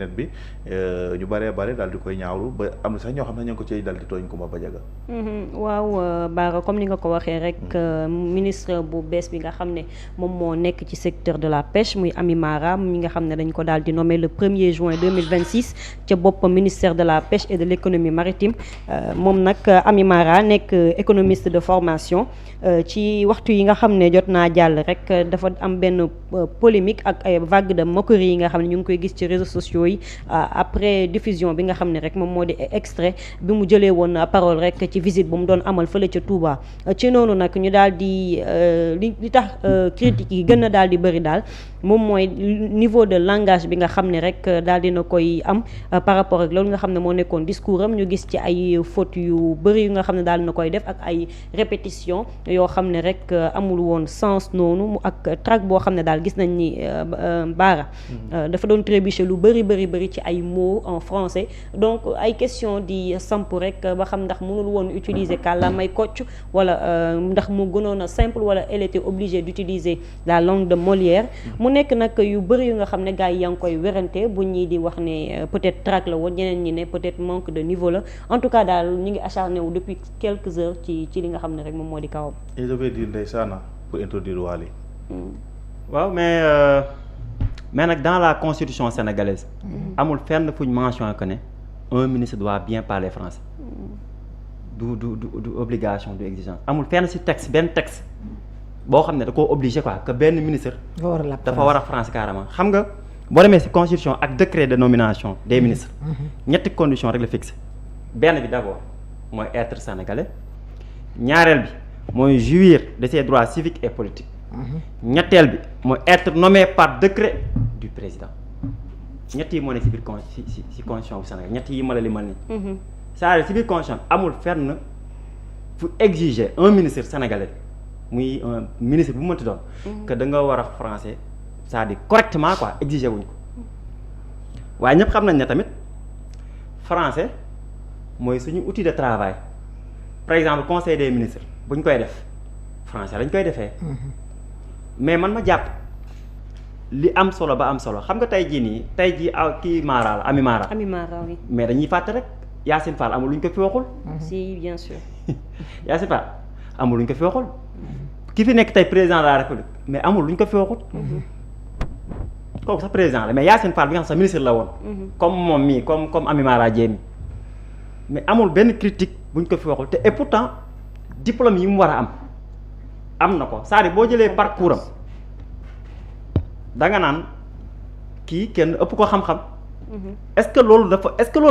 net bi ñu bëree bëri daal di koy ñaawlu ba am na sax ñoo xam ne ñoo ngi ko ciy dal di tooñ Coumba Gadiaga. waaw Bara comme ni nga ko waxee rek ministre bu bees bi nga xam ne moom moo nekk ci secteur de la pêche muy Ami Mara mi nga xam ne dañ ko daal di nommé le 1er juin 2026 ca bopp ministère de la pêche et de l'économie maritime moom nag Ami Mara nekk économiste de formation ci waxtu yi nga xam ne jot naa jàll rek dafa am benn polémique ak ay vague de moquerie yi nga xam ne ñu ngi koy gis ci réseaux sociaux yi après diffusion bi nga xam ne rek moom moo di extrait bi mu jëlee woon parole rek ci visite bu mu doon amal fële ca Touba ci noonu nag ñu daal di li tax critiques yi gën a daal di bëri daal moom mooy niveau de langage bi nga xam ne rek daal dina koy am par rapport ak loolu nga xam ne moo nekkoon discours am ñu gis ci ay fautes yu bëri yu nga xam ne daal dina koy def ak ay répétition yoo xam ne rek amul woon sens noonu ak track boo xam ne daal gis nañ ni Bara dafa doon trébucher lu bëri ci ay mots en français donc ay question di samp rek ba xam ndax mënul woon utiliser kàllaamay kocc wala ndax mu gënoon a simple wala elle était obligée d'utiliser la langue de Molière mu nekk nag yu bëri yu nga xam ne gars yi yaa ngi koy werante bu ñii di wax ne peut-être track la woon ñeneen ñi ne peut-être manque de niveau la en tout cas daal ñu ngi acharné wu depuis quelques heures ci li nga xam ne rek moom moo di kawam. et je vais dire ndeysaan pour introduire Wally. waaw mais nag dans la constitution sénégalaise amul fenn fuñ mention que ne un ministre doit bien parler français du obligation du exigence amul fenn ci texte benn texte boo xam ne da koo obligé quoi que benn ministre dafa war a français carrément xam nga boo demee ci constitution ak décret de nomination des ministres ñetti conditions rek la fixé benn bi d'abord mooy être sénégalais ñaareel bi mooy jouir de ses droits civiques et politiques ñetteel bi mooy être nommé par décret du président ñett yi moo ne ci biir ci constitution bu Sénégal ñett yi ma la limal nii c'est-à-dire ci biir constitution amul fenn fu exiger un ministre sénégalais muy un ministre bu mu mënti doon que da nga war a français c'est-à-dire correctement quoi exiger wuñ ko waaye ñëpp xam nañ ne tamit français mooy suñu outil de travail par exemple conseil des ministres buñ koy def français lañ koy defee mais man ma jàpp li am solo ba am solo xam nga tey jii kii Mara la Ami Mara oui. mais dañuy fàtte rek Yacine Fall amul lu ñu ko fi waxul. si bien sûr. Yacine Fall amul lu ñu ko fi waxul. ki fi nekk tey président de la république mais amul lu ñu ko fi waxul. kooku sax président la mais Yacine Fall bi nga xam sax ministre la woon. comme moom mii comme Ami Mara Dièye mais amul benn critique bu ñu ko fi waxul te et pourtant diplôme yi mu war a am na ko c'est-à-dire boo jëlee parcours am da nga naan kii kenn ëpp ko xam-xam. est-ce que loolu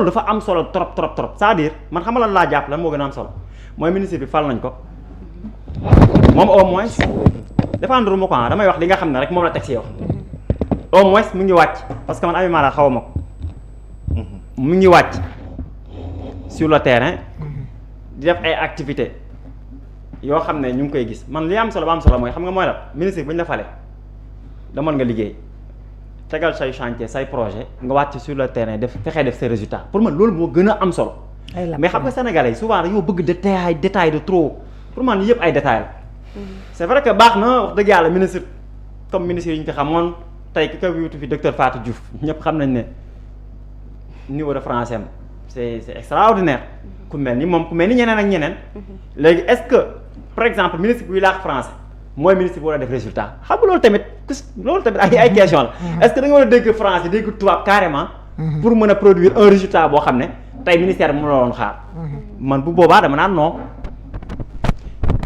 dafa am solo trop c'est-à-dire man xam nga lan laa jàpp lan moo gën a am solo mooy ministre bi fal nañ ko moom au moins défendre ma ko damay wax li nga xam ne rek moom la teg ci yow au moins mu ngi wàcc parce que man Ami Mara xaw ma ko mu ngi wàcc sur le terrain di def ay activités yoo xam ne ñu ngi koy gis man li am solo ba am solo mooy xam nga mooy la ministre bu ñu la fale demoon nga liggéey tegal say chantier say projet nga wàcc sur le terrain fexee def ses résultats pour man loolu moo gën a am solo mais xam nga sénégalais souvent dañoo bëgg détail de trop pour man yëpp ay détails la c'est vrai que baax na wax dëgg yàlla ministre comme ministre yi ñu fi xamoon tey ki ko wuutu fi docteur Fatou Diouf ñëpp xam nañ ne niveau de français am c'est extraordinaire ku mel ni moom ku mel ni ñeneen ak ñeneen léegi est-ce que par exemple ministre buy laax français mooy ministre bi war a def résultat xam nga loolu tamit ay question la est-ce que da nga war a dégg français dégg tubaab carrément pour mën a produire un résultat boo xam ne tey ministère bi mu la woon xaar man bu boobaa dama naan non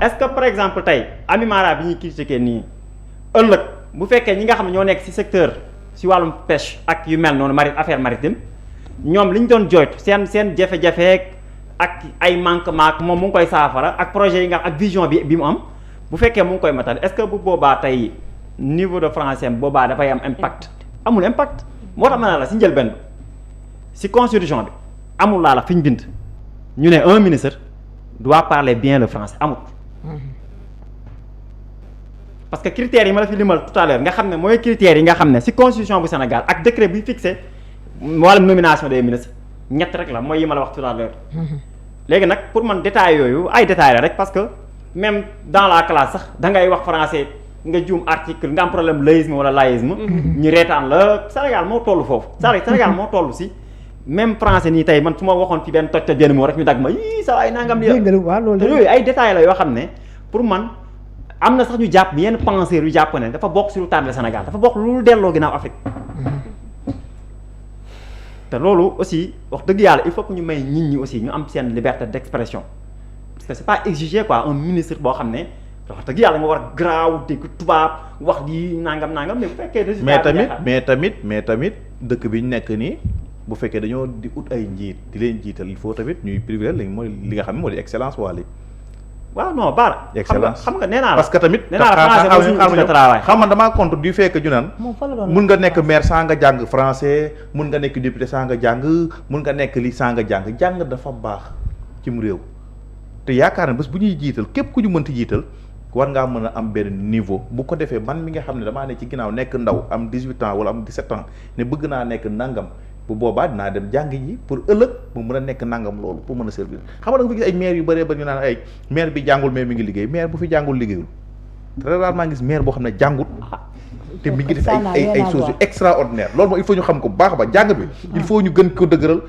est-ce que par exemple tey Ami Mara bi ñuy critiquer nii ëllëg bu fekkee ñi nga xam ne ñoo nekk ci secteur ci wàllum pêche ak yu mel noonu affaire maritime ñoom li ñu doon joytu seen jafe-jafe ak ay manquement moom mu ngi koy saafara ak projet yi nga ak vision bi mu am bu fekkee mu ngi koy matal est-ce que bu boobaa tey niveau de français boobaa dafay am impact amul impact moo tax ma ne la ci njëlbeen bi ci constitution bi amul laa la fi ñu bind ñu ne un ministre doit parler bien le français amul parce que critères yi ma la fi limal tout à l'heure nga xam ne mooy critères yi nga xam ne ci constitution bu Sénégal ak décret bi fixé wàllum nomination des ministres ñett rek la mooy yi ma la wax tout à l'heure léegi nag pour man détail yooyu ay détails la rek parce que même dans la classe sax da ngay wax français nga juum article nga am problème laïsme wala laïsme. ñu reetaan la Sénégal moo toll foofu. Sénégal moo toll si même français nii tey man su ma waxoon fi benn toj benn moo rek ñu dagg ma yii sa ay nangam. te yooyu ay détails la yoo xam ne pour man am na sax ñu jàpp yenn penseurs yu jàpp ne dafa bokk si lu tardé Sénégal dafa bokk lu delloo ginnaaw Afrique. te loolu aussi wax dëgg yàlla il faut que ñu may nit ñi aussi ñu am seen liberté d'expression parce que c'est pas exigé quoi un ministre boo xam ne wax dëgg yàlla nga war a garaaw dégg tubaab wax di nangam mais bu fekkee. mais tamit dëkk bi ñu nekk nii bu fekkee dañoo di ut ay njiit di leen jiital il faut tamit ñuy privilégier li mooy li nga xam ne moo di excellence waali. waaw non baara. excellence xam nga nee naa la parce que tamit. nee naa la français mooy suñu outil de travail. xam nga damaa contre du fait que ñu naan. mun nga nekk maire saa nga jàng français mun nga nekk député saa nga jàng mun nga nekk li saa nga jàng dafa baax cim réew. te yaakaar na bés bu ñuy jiital képp ku ñu mënti jiital war ngaa mën a am benn niveau bu ko defee man mi nga xam ne damaa ne ci ginnaaw nekk ndaw am 18 ans wala am 17 ans ne bëgg naa nekk nangam. bu boobaa dinaa dem jàng ji pour ëllëg mu mën a nekk nangam loolu pour mën a servir xam nga da nga fi gis ay maire yu bëree ba ñu naan ay maire bi jàngul mais mi ngi liggéey maire bu fi jàngul liggéeyul très rarement gis maire boo xam ne jàngut te mi ngi def ay choses yu extraordinaire loolu moom il faut ñu xam ko bu baax ba jàng bi il faut ñu gën ko dëgëral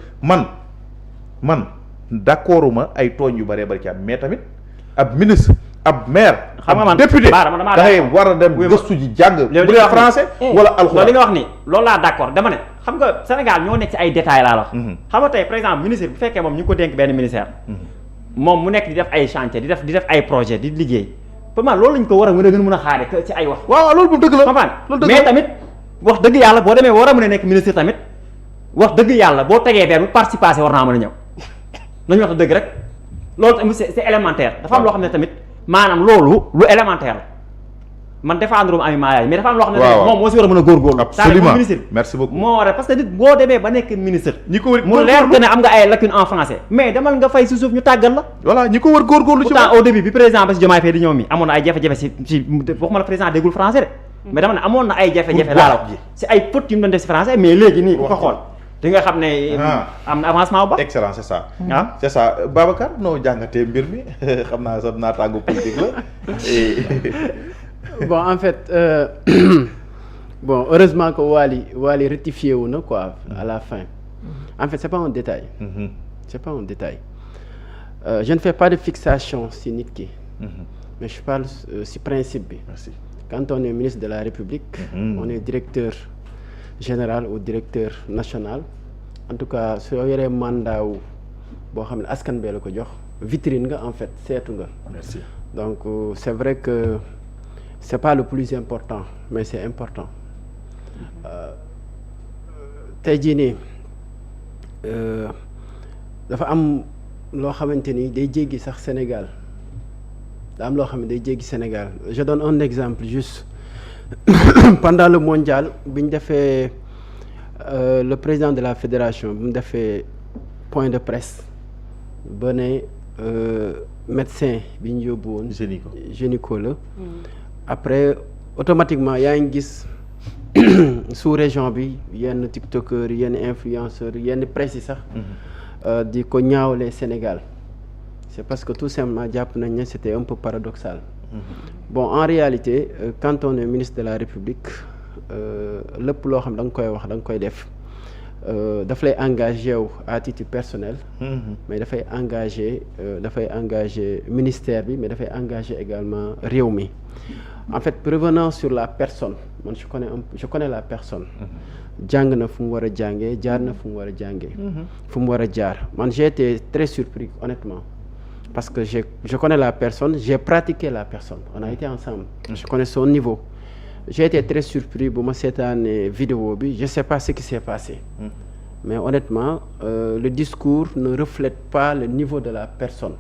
man d'accorduma ay tooñ yu bëree bëri ci am mais tamit ab ministre ab maire xam nga man député da ngay war a dem gëstu ji jàng bu dee français wala alxuraan li nga wax ni loolu laa d'accord dama ne xam nga Sénégal ñoo nekk ci ay détails laa la wax xam nga tey par exemple ministre bu fekkee moom ñu ngi ko dénk benn ministère moom mu nekk di def ay chantier di def ay projet di liggéey pour man loolu lañ ko war a mën a xaare ci ay wax waaw loolu moom dëgg la mais tamit wax dëgg yàlla boo demee war a mën a nekk ministre tamit wax dëgg yàlla boo tegee verbe participer war naa mën a ñëw nañu wax dëgg rek loolu tamit c'est élémentaire dafa am loo xam ne tamit maanaam loolu lu élémentaire la man défendre Amy Mara mais dafa am loo xam ne moom moo si war a mën a góorgóorlu. absolument ministre merci beaucoup moo war a parce que nit boo demee ba nekk ministre. ñi ko wër mu leer que ne am nga ay lacunes en français. mais demal nga fay si suuf ñu tàggal la. voilà ñi ko wër góorgóorlu ci pourtant au début bi président Bassirou Diomaye Faye di ñëw mi amoon na ay jafe-jafe si waxuma la président déggul français de. mais dama ne amoon na ay jafe-jafe laa la wax si ay fautes yu mu doon def si français mais léegi nii ku ko xool di nga xam ne am na avancement bu baax. excellent c'est ça. ah c'est ça Babacar noo jàngatee mbir mi xam naa sa naataango politique la. Bon en fait bon heureusement que Wally rectifié wu na quoi à la fin. En fait c'est pas un détail. C'est pas un détail. Je ne fais pas de fixation si nit ki. Mais je parle si principe bi. Merci. Quand on est ministre de la République. On est directeur général ou directeur national. En tout cas soo yoree mandat wu boo xam ne askan bee la ko jox vitrine nga en fait seetu nga. Merci. Donc c'est vrai que c'est pas le plus important mais c'est important. Tey jii nii dafa am loo xamante ni day jéggi sax Sénégal da am loo xam ne day jéggi Sénégal je donne un exemple juste pendant le mondial bi ñu defee le président de la fédération bi mu defee point de presse ba ne médecin bi ñu yóbbu woon gynéco la après automatiquement yaa ngi gis sous région bi yenn tiktokers yenn influenceurs yenn presse yi sax di ko ñaawlee Sénégal c'est parce que tout simplement jàpp nañ ne c'était un peu paradoxal. Bon en réalité quand on est ministre de la République lépp loo xam da nga koy wax da nga koy def daf lay engagé wu à titre personnel. Mais dafay engagé ministère bi mais dafay engagé également réew mi. En fait revenant sur la personne man je connais la personne. jàng na fu mu war a jàngee jaar na fu mu war a jàngee. fu mu war a jaar man j'ai été très surpris honnêtement parce que je connais la personne j'ai pratiqué la personne on a été ensemble. Je connais son niveau. J'ai été très surpris bu ma seetaanee vidéo bi je sais pas ce qui s'est passé. Mais honnêtement le discours ne reflète pas le niveau de la personne.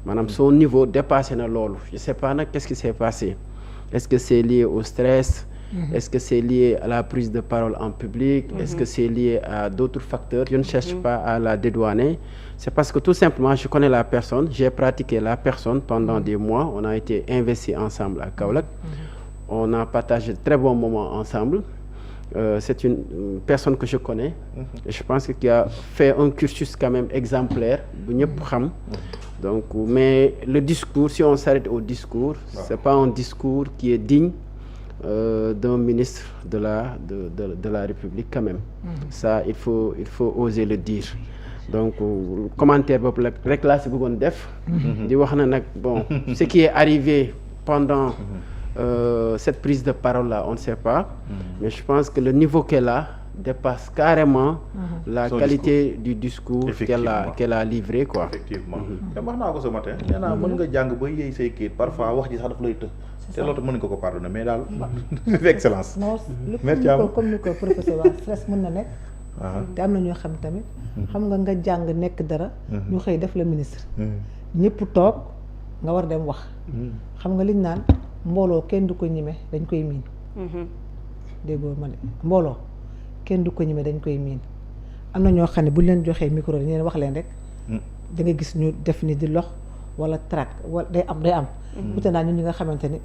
Maanaam son niveau dépassé na loolu je sais pas nag qu'est-ce qui s'est passé. Est-ce que c'est lié au stress? Est-ce que c'est lié à la prise de parole en public? Est-ce que c'est lié à d'autres facteurs? Je ne cherche pas à la dédouaner. C'est parce que tout simplement je connais la personne, j'ai pratiqué la personne pendant des mois, on a été investis ensemble à Kaolack. On a partagé de très bons moments ensemble. C'est une personne que je connais. Je pense qu'il a fait un cursus quand même exemplaire bu ñëpp xam. Donc mais le discours, si on s'arrête au discours, c'est pas un discours qui est digne d'un ministre de la République quand même. Ça il faut oser le dire. Donc commentaire boobu rek laa si bëggoon def. di wax na nag bon ce qui est arrivé pendant cette prise de parole là on ne sait pas. Mais je pense que le niveau qu'elle a dépasse carrément la Son qualité du discours qu'elle a livré quoi. effectivement te wax naa ko ce matin nee naa mën nga jàng ba yëy say kayit parfois wax ji sax daf lay të te loolu mën nga ko pardonner mais daal excellence non merci comme ni ko professeur wax stress mën na nekk te am na ñoo xam tamit xam nga jàng nekk dara ñu xëy def la ministre ñëpp toog nga war dem wax xam nga liñ naan mbooloo kenn du ko ñime dañ koy miin déggoo ma ne mbooloo kenn du ko ñime dañ koy miin am na ñoo xam ne bu leen joxee micro dañu leen wax leen rek da nga gis ñu def ni di lox wala trac wala day am wute naa ñun ñi nga xamante ni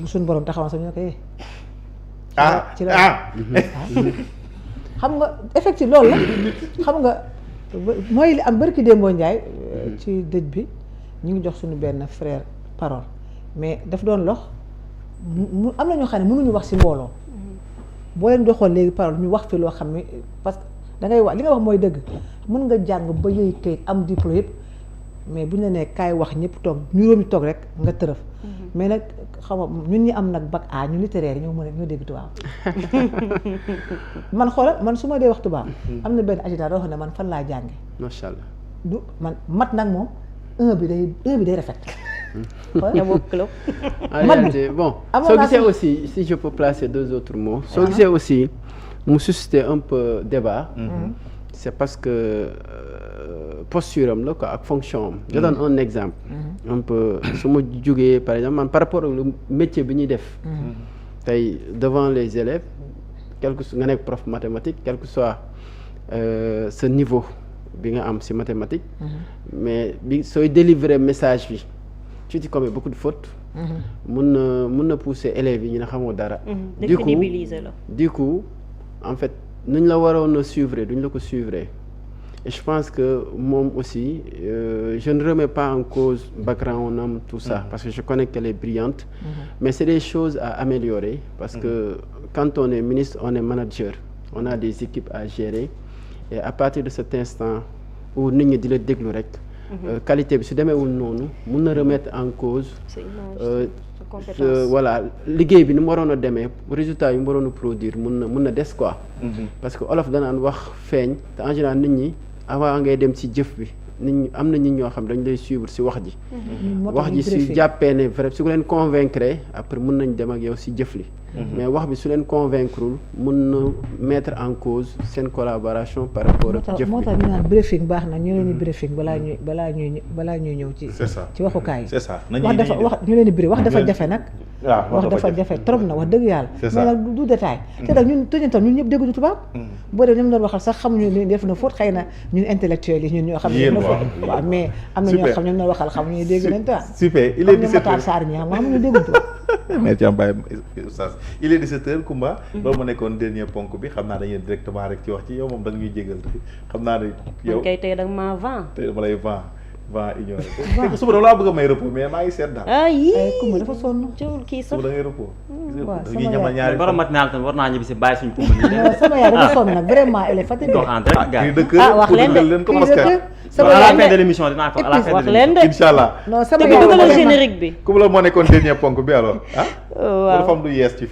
bu suñ borom taxawoon sax ñu ne ko ci la xam nga effectivement loolu la xam nga mooy li am barki Dembo Ndiaye ci dëj bi ñu ngi jox suñu benn frère parole mais daf doon lox mu am na ñoo xam ne mënuñu wax ci mbooloo boo leen joxoon léegi parole ñu wax fi loo xam ne parce que da ngay wax li nga wax mooy dëgg mën nga jàng ba yëy kayit am diplôme yëpp mais bu ñu la nee kaay wax ñëpp toog juróomi toog rek nga tërëf mais nag xaw ma ñun ñi am nag bac A ñu littéraire yi ñoo mën a ñoo dégg tubaab man xoolal man su ma dee wax tubaab am na benn agita doo xam ne man fan laa jànge macha allah du man mat nag moom un bi day rafet en réalité bon soo gisee aussi si je peux placer 2 autres mots soo gisee aussi mu susciter un peu débat c'est parce que posture am la quoi ak fonction am je donne un exemple un peu su ma jógee par exemple man par rapport ak le métier bi ñuy def tey devant les élèves quel que soit nga nekk prof mathématique quel que soit ce niveau bi nga am ci mathématique mais bi sooy délivrer message bi tu te commets beaucoup de fautes mun na pousser élèves yi ñu ne xamoo dara du coup en fait nuñ la waroon a suivre duñ la ko suivre et je pense que moom aussi je ne remets pas en cause background am tout ça parce que je connais qu'elle est brillante mais c'est des choses à améliorer parce que quand on est ministre on est manager on a des équipes à gérer et à partir de cet instant où nit ñi di la déglu rek qualité bi su demeewul noonu mun na remettre en cause voilà liggéey bi ni mu waroon a demee résultat yi mu waroon a produire mun na des quoi parce que olof danaan wax feeñ te en général nit ñi avant ngay dem ci jëf bi nit ñi am na nit ñoo xam dañ lay suivre ci wax ji su jàppee ne vrai su ko leen convaincre après mun nañ dem ak yow ci jëf li mais wax bi su leen convaincreul mun na mettre en cause seen collaboration par rapport ak jëf bi moo tax ñu naan briefing baax na ñu leen di briefing balaa ñuy ñëw ci waxukaay c'est ça wax ñu leen di brief wax dafa jafe nag wax dafa jafe trop na wax dëgg yàlla mais nag du détail te nag ñun ñun ñëpp dégguñu tubaab boo def ñoom doon waxal sax xamuñu ni def na faute xëy na ñun intellectuels yi ñun ñoo xam ne waaw mais am na ñoo xam ñoom doon waxal xamuñu dégg nañ ta super il est 17h Matar Sarr ñi xamuñu dégguñu tubaab merci Mbaye oustaz il est 17h Koumba loolu ma nekkoon dernier ponk bi xam naa dañuy directement rek ci wax ci yow moom da nga ñuy jégal xam naa ne yow kay tey da nga maa vent tey dama lay vent ignoré suba dama laa bëgg a may repos mais maa ngi seet daal ay Koumba dafa sonn jëwul kii sax suba da ngay repos sama ñamal ñaari borom matinal tam war naa ñibbi si bàyyi suñu Koumba non sama yaay dafa sonn nag vraiment elle est fatiguée wax leen de leen ko parce que sama à la fin de l'émission dinaa ko à la fin wax de leen de inchallah non sama te bi dugalal générique bi Koumba la moo nekkoon dernier ponk bi alors waaw dafa am lu yees ci